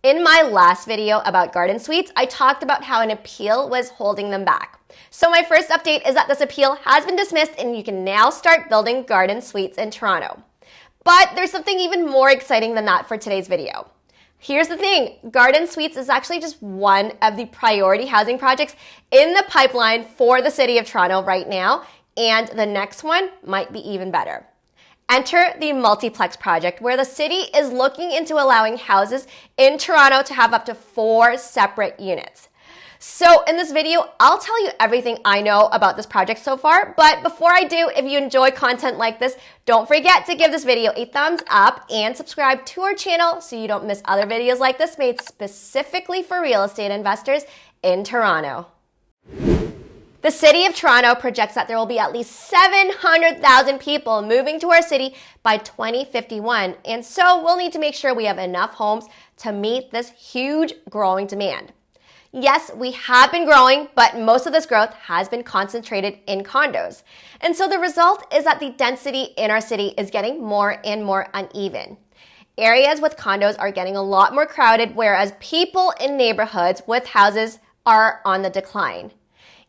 In my last video about garden suites, I talked about how an appeal was holding them back. So my first update is that this appeal has been dismissed and you can now start building garden suites in Toronto. But there's something even more exciting than that for today's video. Here's the thing, garden suites is actually just one of the priority housing projects in the pipeline for the city of Toronto right now, and the next one might be even better. Enter the Multiplex Project, where the city is looking into allowing houses in Toronto to have up to 4 separate units. So in this video, I'll tell you everything I know about this project so far, but before I do, if you enjoy content like this, don't forget to give this video a thumbs up and subscribe to our channel so you don't miss other videos like this made specifically for real estate investors in Toronto. The City of Toronto projects that there will be at least 700,000 people moving to our city by 2051, and so we'll need to make sure we have enough homes to meet this huge growing demand. Yes, we have been growing, but most of this growth has been concentrated in condos. And so the result is that the density in our city is getting more and more uneven. Areas with condos are getting a lot more crowded, whereas people in neighborhoods with houses are on the decline.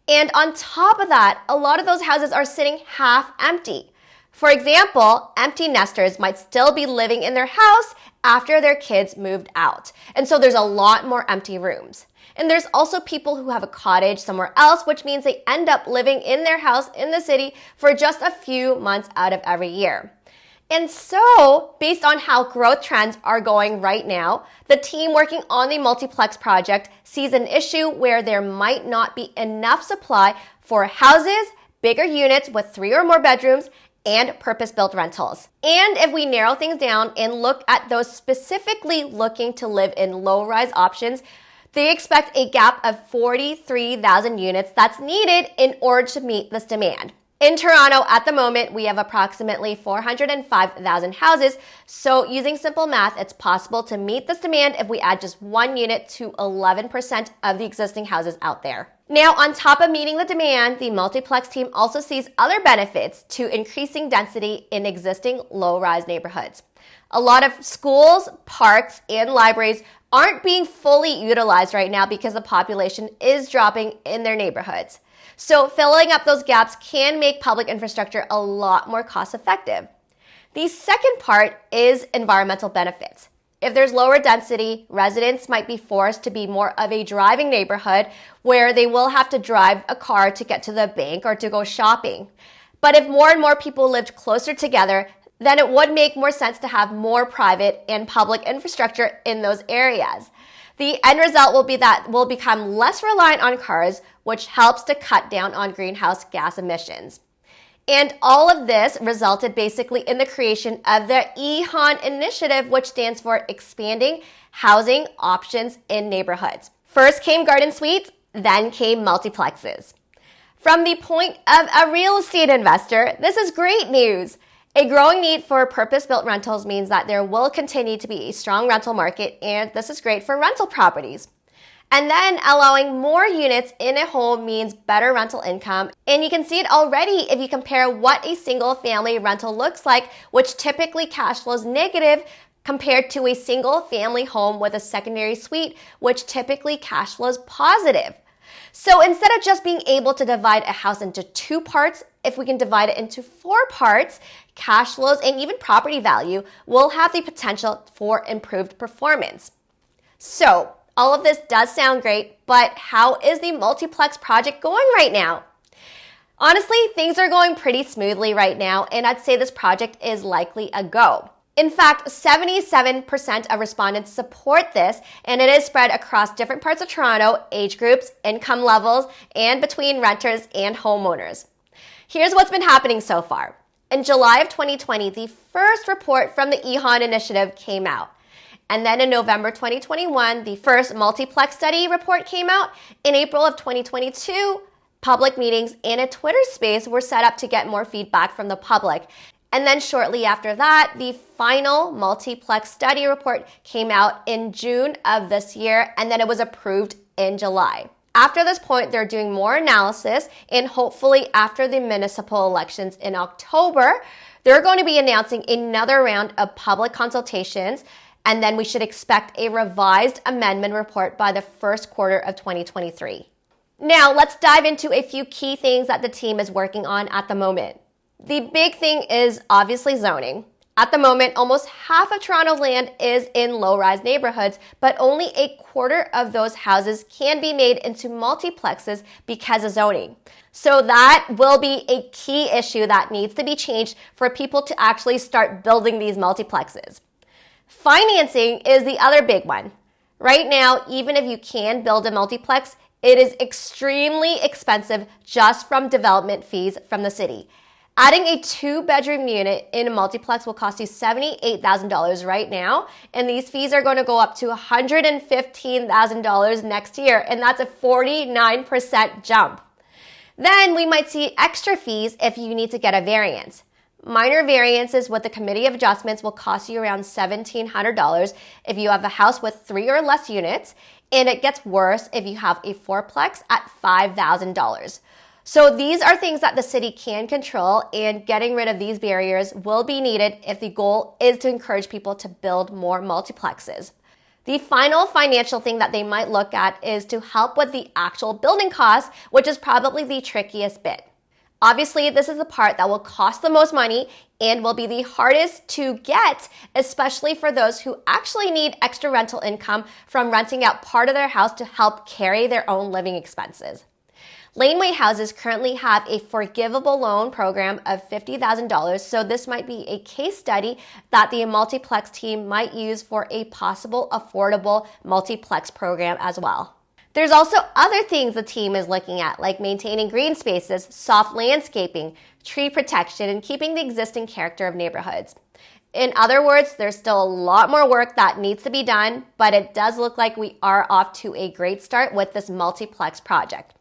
And on top of that, a lot of those houses are sitting half empty. For example, empty nesters might still be living in their house after their kids moved out. And so there's a lot more empty rooms. And there's also people who have a cottage somewhere else, which means they end up living in their house in the city for just a few months out of every year. And so, based on how growth trends are going right now, the team working on the Multiplex project sees an issue where there might not be enough supply for houses, bigger units with 3 or more bedrooms, and purpose-built rentals. And if we narrow things down and look at those specifically looking to live in low-rise options, they expect a gap of 43,000 units that's needed in order to meet this demand. In Toronto, at the moment, we have approximately 405,000 houses, so using simple math, it's possible to meet this demand if we add just 1 unit to 11% of the existing houses out there. Now, on top of meeting the demand, the Multiplex team also sees other benefits to increasing density in existing low-rise neighborhoods. A lot of schools, parks, and libraries aren't being fully utilized right now because the population is dropping in their neighborhoods. So filling up those gaps can make public infrastructure a lot more cost effective. The second part is environmental benefits. If there's lower density, residents might be forced to be more of a driving neighborhood where they will have to drive a car to get to the bank or to go shopping. But if more and more people lived closer together, then it would make more sense to have more private and public infrastructure in those areas. The end result will be that we'll become less reliant on cars, which helps to cut down on greenhouse gas emissions. And all of this resulted basically in the creation of the EHON initiative, which stands for Expanding Housing Options in Neighborhoods. First came garden suites, then came multiplexes. From the point of a real estate investor, this is great news. A growing need for purpose-built rentals means that there will continue to be a strong rental market, and this is great for rental properties. And then allowing more units in a home means better rental income, and you can see it already if you compare what a single-family rental looks like, which typically cash flows negative compared to a single-family home with a secondary suite, which typically cash flows positive. So instead of just being able to divide a house into 2 parts, if we can divide it into 4 parts, cash flows and even property value will have the potential for improved performance. So all of this does sound great, but how is the Multiplex project going right now? Honestly, things are going pretty smoothly right now, and I'd say this project is likely a go. In fact, 77% of respondents support this, and it is spread across different parts of Toronto, age groups, income levels, and between renters and homeowners. Here's what's been happening so far. In July of 2020, the first report from the EHON initiative came out. And then in November 2021, the first multiplex study report came out. In April of 2022, public meetings and a Twitter space were set up to get more feedback from the public. And then shortly after that, the final multiplex study report came out in June of this year, and then it was approved in July. After this point, they're doing more analysis, and hopefully after the municipal elections in October, they're going to be announcing another round of public consultations, and then we should expect a revised amendment report by the first quarter of 2023. Now, let's dive into a few key things that the team is working on at the moment. The big thing is obviously zoning. At the moment, almost half of Toronto land is in low-rise neighborhoods, but only a quarter of those houses can be made into multiplexes because of zoning. So that will be a key issue that needs to be changed for people to actually start building these multiplexes. Financing is the other big one. Right now, even if you can build a multiplex, it is extremely expensive just from development fees from the city. Adding a 2-bedroom unit in a multiplex will cost you $78,000 right now, and these fees are going to go up to $115,000 next year, and that's a 49% jump. Then we might see extra fees if you need to get a variance. Minor variances with the Committee of Adjustments will cost you around $1,700 if you have a house with 3 or less units, and it gets worse if you have a 4-plex at $5,000. So these are things that the city can control, and getting rid of these barriers will be needed if the goal is to encourage people to build more multiplexes. The final financial thing that they might look at is to help with the actual building costs, which is probably the trickiest bit. Obviously, this is the part that will cost the most money and will be the hardest to get, especially for those who actually need extra rental income from renting out part of their house to help carry their own living expenses. Laneway houses currently have a forgivable loan program of $50,000, so this might be a case study that the multiplex team might use for a possible affordable multiplex program as well. There's also other things the team is looking at, like maintaining green spaces, soft landscaping, tree protection, and keeping the existing character of neighborhoods. In other words, there's still a lot more work that needs to be done, but it does look like we are off to a great start with this multiplex project.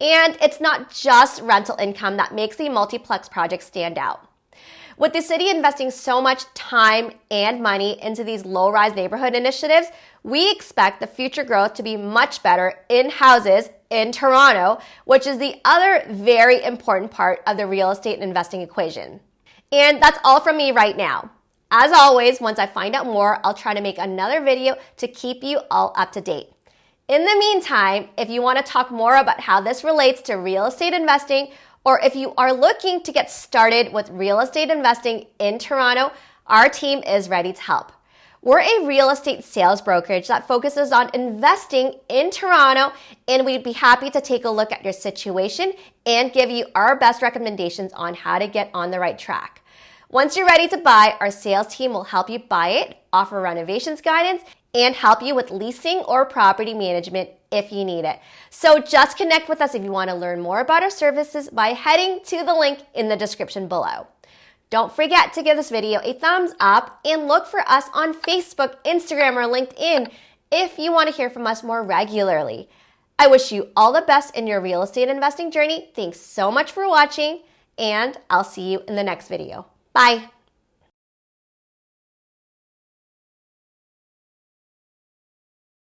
And it's not just rental income that makes the multiplex project stand out. With the city investing so much time and money into these low-rise neighborhood initiatives, we expect the future growth to be much better in houses in Toronto, which is the other very important part of the real estate investing equation. And that's all from me right now. As always, once I find out more, I'll try to make another video to keep you all up to date. In the meantime, if you want to talk more about how this relates to real estate investing, or if you are looking to get started with real estate investing in Toronto, our team is ready to help. We're a real estate sales brokerage that focuses on investing in Toronto, and we'd be happy to take a look at your situation and give you our best recommendations on how to get on the right track. Once you're ready to buy, our sales team will help you buy it, offer renovations guidance, and help you with leasing or property management if you need it. So just connect with us if you want to learn more about our services by heading to the link in the description below. Don't forget to give this video a thumbs up and look for us on Facebook, Instagram, or LinkedIn if you want to hear from us more regularly. I wish you all the best in your real estate investing journey. Thanks so much for watching, and I'll see you in the next video. Bye.